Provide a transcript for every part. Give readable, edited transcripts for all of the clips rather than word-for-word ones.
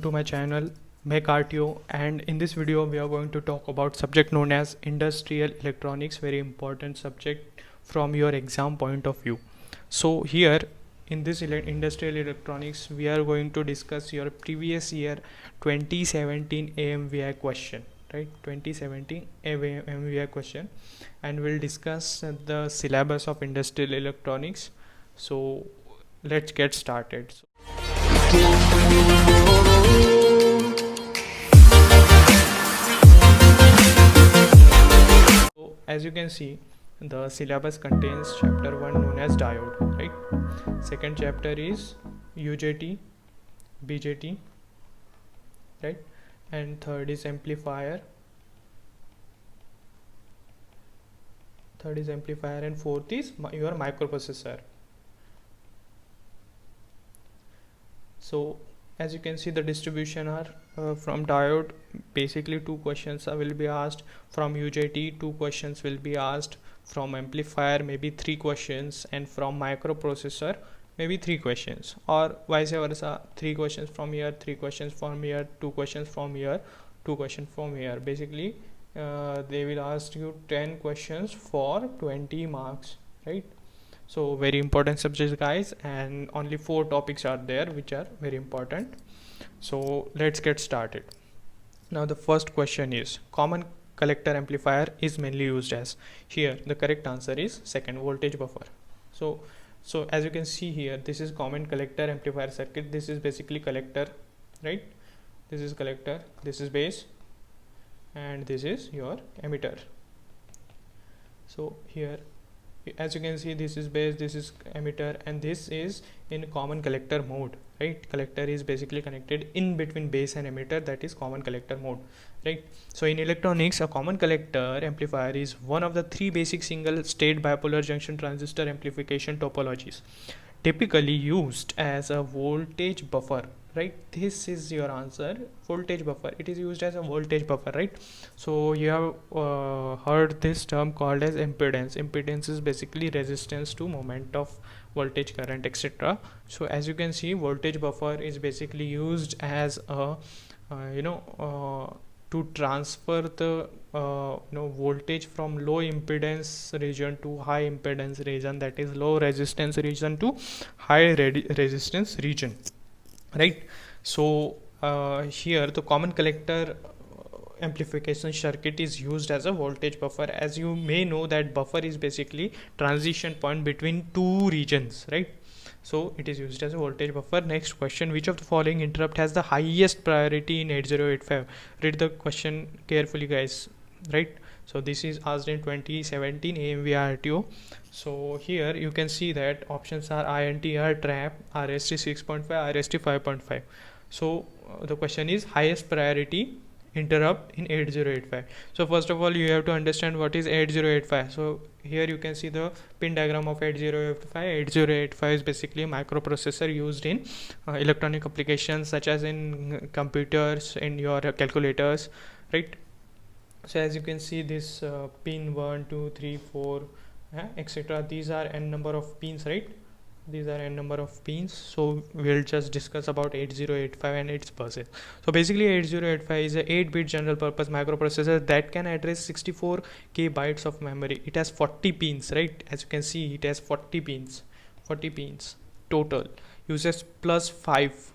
To my channel MechRTO, and in this video we are going to talk about subject known as industrial electronics, very important subject from your exam point of view. So here in this industrial electronics we are going to discuss your previous year 2017 AMVI question, right? 2017 AMVI question, and we'll discuss the syllabus of industrial electronics. So let's get started. As you can see, the syllabus contains chapter 1 known as diode, right? Second chapter is UJT, BJT, right? And third is amplifier. And fourth is your microprocessor. So as you can see, the distribution are from diode, basically 2 questions will be asked. From UJT 2 questions will be asked. From amplifier maybe 3 questions, and from microprocessor maybe 3 questions, or vice versa, 3 questions from here, 3 questions from here, 2 questions from here, 2 questions from here. Basically they will ask you 10 questions for 20 marks, right? So very important subjects, guys, and only 4 topics are there which are very important. So let's get started. Now the first question is, common collector amplifier is mainly used as. Here the correct answer is second, voltage buffer. So as you can see here, this is common collector amplifier circuit. This is basically collector, right? This is collector, this is base, and this is your emitter. So here, as you can see, this is base, this is emitter, and this is in common collector mode, right? Collector is basically connected in between base and emitter, that is common collector mode, right? So in electronics, a common collector amplifier is one of the 3 basic single state bipolar junction transistor amplification topologies, typically used as a voltage buffer, right? This is your answer, voltage buffer. It is used as a voltage buffer, right? So you have heard this term called as impedance. Impedance is basically resistance to moment of voltage, current, etc. So as you can see, voltage buffer is basically used as a to transfer the voltage from low impedance region to high impedance region, that is low resistance region to high resistance region, right? So here the common collector amplification circuit is used as a voltage buffer. As you may know that buffer is basically transition point between 2 regions, right? So it is used as a voltage buffer. Next question, which of the following interrupt has the highest priority in 8085? Read the question carefully, guys, right? So this is asked in 2017 AMVI-RTO. So here you can see that options are INTR, trap, RST 6.5, RST 5.5. So the question is highest priority interrupt in 8085. So first of all, you have to understand what is 8085. So here you can see the pin diagram of 8085. 8085 is basically a microprocessor used in electronic applications such as in computers, in your calculators, right? So as you can see, this pin 1 2 3 4 etc., these are n number of pins, right? These are n number of pins. So we'll just discuss about 8085 and its buses. So basically 8085 is a 8-bit general purpose microprocessor that can address 64k bytes of memory. It has 40 pins, right? As you can see, it has 40 pins total. Uses plus 5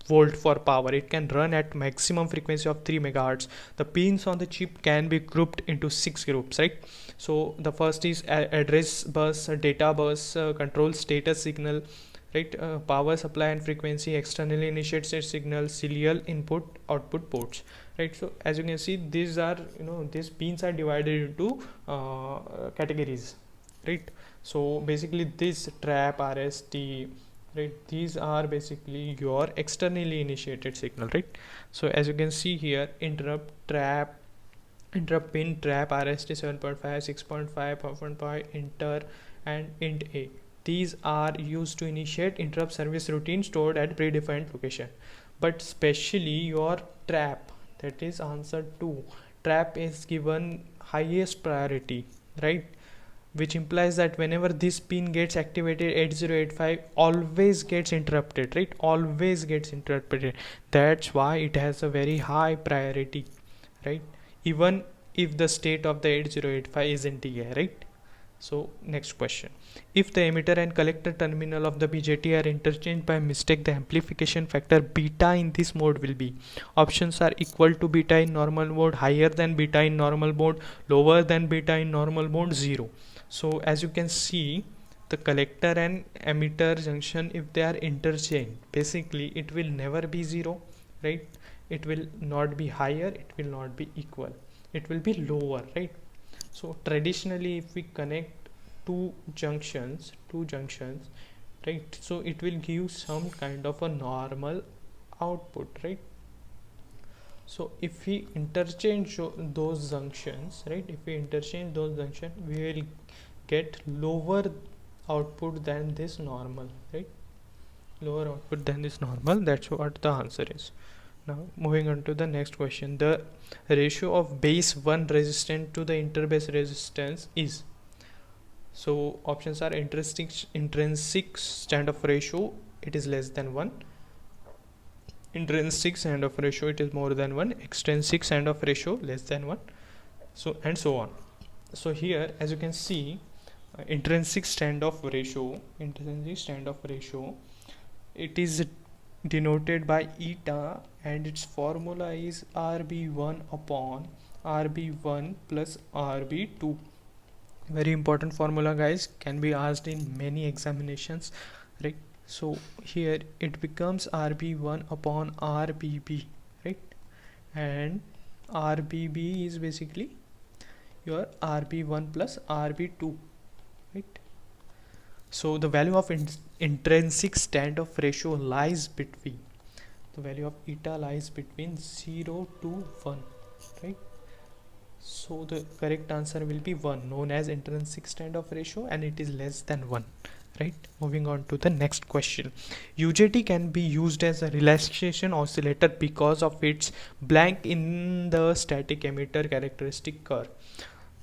volt for power. It can run at maximum frequency of 3 megahertz. The pins on the chip can be grouped into 6 groups, right? So the first is address bus, data bus, control status signal, right? Power supply and frequency, externally initiated signal, serial input output ports, right? So as you can see, these are these pins are divided into categories, right? So basically this trap, RST, right, these are basically your externally initiated signal, right? So as you can see here, interrupt, trap, interrupt pin, trap, RST 7.5, 6.5, 5.5, inter, and int A. These are used to initiate interrupt service routine stored at predefined location. But specially your trap, that is answer 2, trap is given highest priority, right? which implies that whenever this pin gets activated, 8085 always gets interrupted, right? Always gets interrupted. That's why it has a very high priority, right? Even if the state of the 8085 is in TA, right? So next question, if the emitter and collector terminal of the BJT are interchanged by mistake, the amplification factor beta in this mode will be, options are equal to beta in normal mode, higher than beta in normal mode, lower than beta in normal mode, 0. So as you can see, the collector and emitter junction, if they are interchanged, basically it will never be 0, right? It will not be higher, it will not be equal, it will be lower, right? So traditionally if we connect two junctions, right, so it will give some kind of a normal output, right? So if we interchange those junctions, right, if we interchange those junctions, we will get lower output than this normal, right? Lower output than this normal. That's what the answer is. Now moving on to the next question, the ratio of base 1 resistance to the interbase resistance is, so options are intrinsic standoff ratio, it is less than 1, intrinsic standoff ratio, it is more than 1, extrinsic standoff ratio less than 1, so and so on. So here as you can see, intrinsic standoff ratio, it is denoted by eta, and its formula is RB1 upon RB1 plus RB2. Very important formula, guys, can be asked in many examinations, right? So here it becomes RB1 upon RBB, right? And RBB is basically your RB1 plus RB2, right? So the value of intrinsic standoff ratio lies between, the value of eta lies between 0 to 1, right? So the correct answer will be 1, known as intrinsic standoff ratio, and it is less than 1, right? Moving on to the next question, UJT can be used as a relaxation oscillator because of its blank in the static emitter characteristic curve.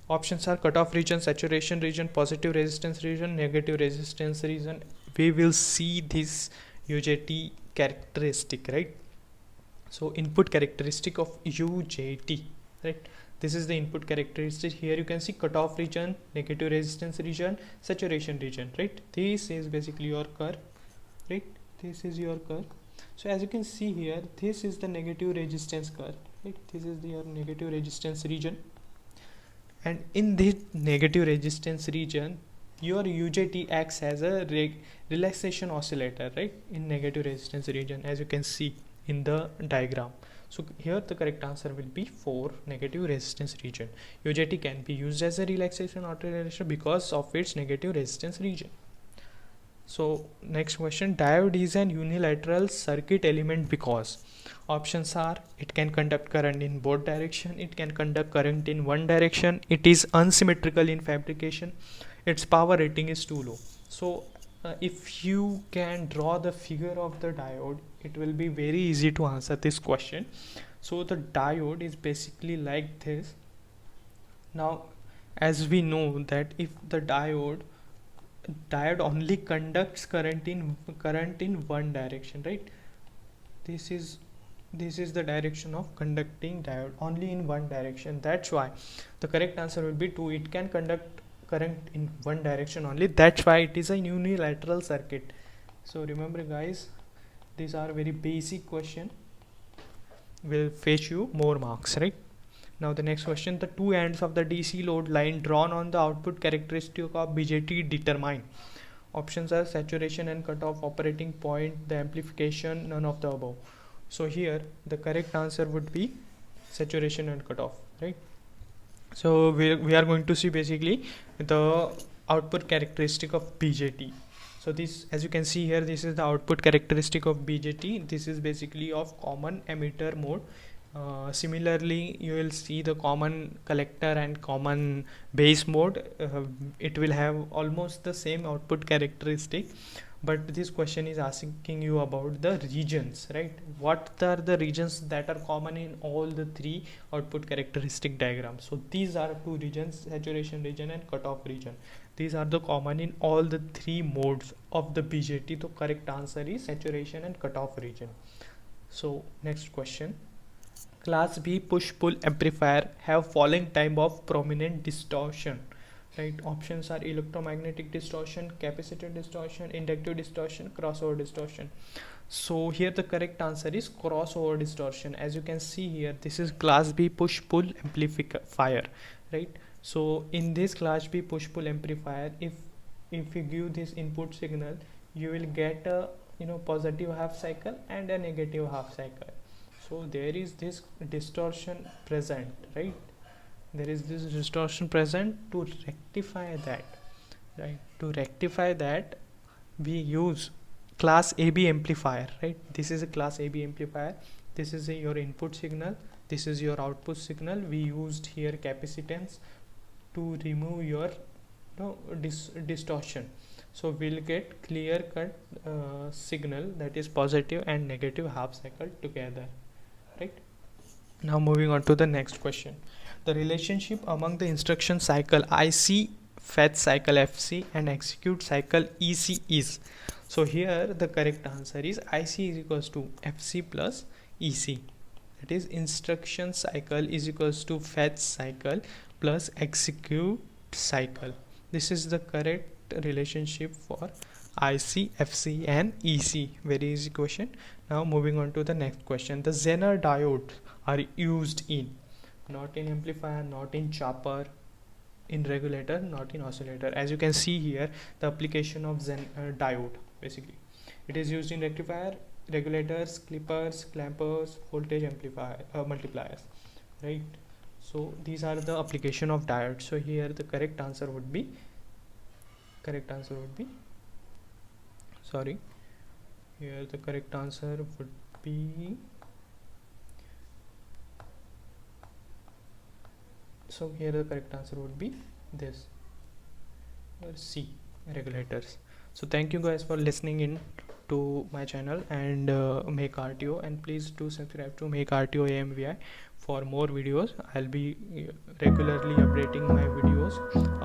Options are cutoff region, saturation region, positive resistance region, negative resistance region. We will see this UJT characteristic, right? So input characteristic of UJT, right? This is the input characteristic. Here you can see cutoff region, negative resistance region, saturation region, right? This is basically your curve, right? This is your curve. So as you can see here, this is the negative resistance curve, right? This is your negative resistance region, and in this negative resistance region your UJT acts as a relaxation oscillator, right, in negative resistance region, as you can see in the diagram. So here the correct answer will be 4, negative resistance region. UJT can be used as a relaxation oscillator because of its negative resistance region. So next question, diode is an unilateral circuit element because, options are, it can conduct current in both direction, it can conduct current in one direction, it is unsymmetrical in fabrication, its power rating is too low. So if you can draw the figure of the diode, it will be very easy to answer this question. So the diode is basically like this. Now as we know that if the diode only conducts current in one direction, right? This is the direction of conducting diode, only in one direction. That's why the correct answer will be 2. It can conduct current in one direction only. That's why it is a unilateral circuit. So remember, guys, these are very basic question, will fetch you more marks, right? Now the next question, the two ends of the DC load line drawn on the output characteristic of BJT determine. Options are saturation and cutoff, operating point, the amplification, none of the above. So here the correct answer would be saturation and cutoff, right? So we are going to see basically the output characteristic of BJT. So this, as you can see here, this is the output characteristic of BJT. This is basically of common emitter mode. Similarly, you will see the common collector and common base mode. It will have almost the same output characteristic, but this question is asking you about the regions, right? What are the regions that are common in all the three output characteristic diagrams? So these are two regions, saturation region and cutoff region. These are the common in all the three modes of the BJT. The correct answer is saturation and cutoff region. So next question. Class B push-pull amplifier have following type of prominent distortion, right? Options are electromagnetic distortion, capacitor distortion, inductive distortion, crossover distortion. So here the correct answer is crossover distortion. As you can see here, this is class B push-pull amplifier, right? So in this class B push-pull amplifier, if you give this input signal, you will get a positive half cycle and a negative half cycle. So there is this distortion present, right? There is this distortion present. To rectify that, right, to rectify that, we use class AB amplifier, right? This is a class AB amplifier. This is your input signal, this is your output signal. We used here capacitance to remove your distortion. So we'll get clear cut signal, that is positive and negative half cycle together, right? Now moving on to the next question. The relationship among the instruction cycle IC, fetch cycle FC and execute cycle EC is. So here the correct answer is IC is equals to FC plus EC. That is instruction cycle is equals to fetch cycle plus execute cycle. This is the correct relationship for IC, FC and EC. Very easy question. Now moving on to the next question. The Zener diodes are used in, not in amplifier, not in chopper, in regulator, not in oscillator. As you can see here, the application of Zener diode, basically it is used in rectifier, regulators, clippers, clampers, voltage amplifier, multipliers, right? So these are the application of diodes. So here the correct answer would be sorry, here the correct answer would be, so here the correct answer would be this, C, regulators. So thank you guys for listening in to my channel and Make RTO, and please do subscribe to Make RTO AMVI for more videos. I'll be regularly updating my videos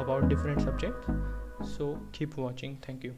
about different subjects, so keep watching. Thank you.